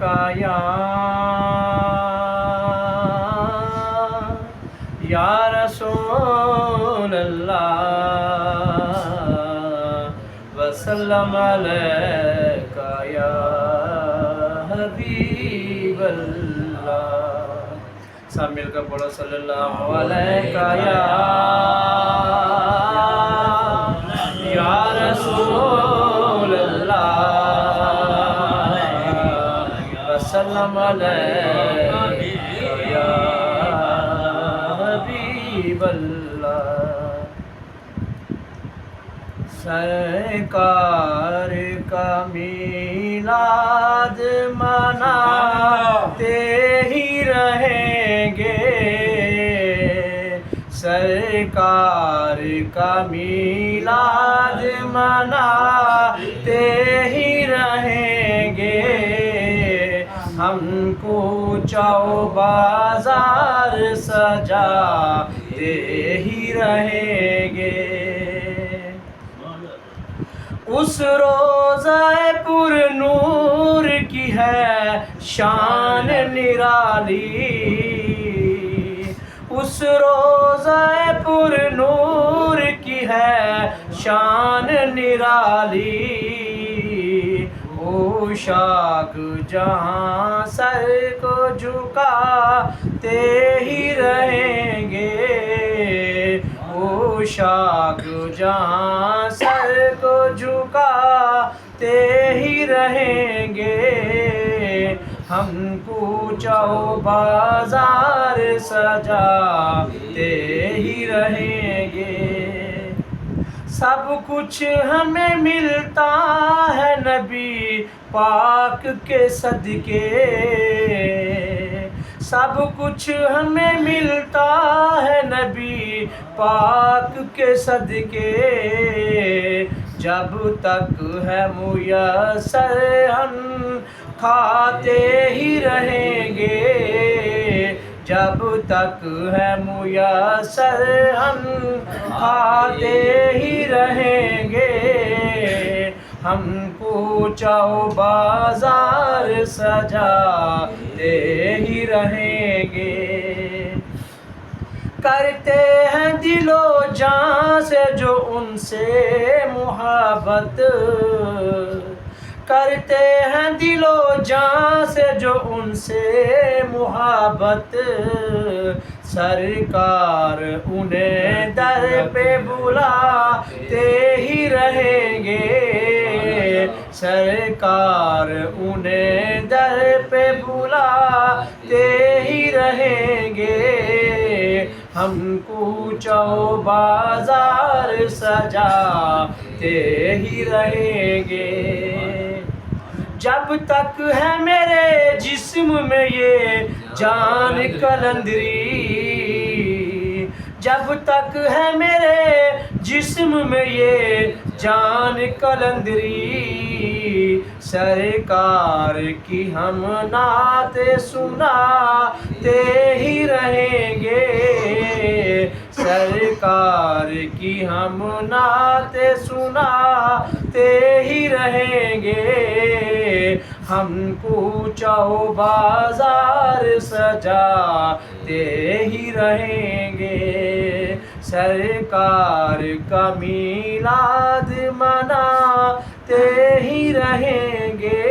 अलैका या रसूल अल्लाह वसल्लम अलैका या हबीब अल्लाह। सब मिलकर बोलो सल्लल्लाहु अलैका या रसूल अल्लाह वसल्लम अलैका या हबीब अल्लाह। सरकार का मीलाद मनाते ही रहेंगे, सरकार का मीलाद मनाते ही रहेंगे। हमको चौबाजार सजाते ही रहेंगे। उस रोज़ाए पुर नूर की है शान निराली, उस रोज़ाए पुर नूर की है शान निराली। ओ शाक जहाँ सर को झुकाते ही रहेंगे, ओ शाक जहाँ सर को झुकाते ही रहेंगे। हमको चौबाजार सजाते ही रहेंगे। सब कुछ हमें मिलता है नबी पाक के सदके, सब कुछ हमें मिलता है नबी पाक के सदके। जब तक है मुयस्सर हम खाते ही रहेंगे, जब तक है मुयस्सर हम खाते ही रहेंगे। हमको चौबाजार सजाते ही रहेंगे। करते हैं दिलो जान से जो उनसे मुहब्बत, करते हैं दिलो जान से जो उनसे मुहब्बत। सरकार उन्हें दर पे बुलाते ही रहेंगे, सरकार उन्हें दर पे बुलाते ही रहेंगे। हमको चौबाजार सजाते ही रहेंगे। जब तक है मेरे जिस्म में ये जान कलंदरी, जब तक है मेरे जिस्म में ये जान कलंदरी। सरकार की हम नाते सुनाते ही रहेंगे, सरकार की हम नाते सुनाते ही रहेंगे। हमको चौबाजार सजाते ही रहेंगे। सरकार का मीलाद मनाते ही रहेंगे।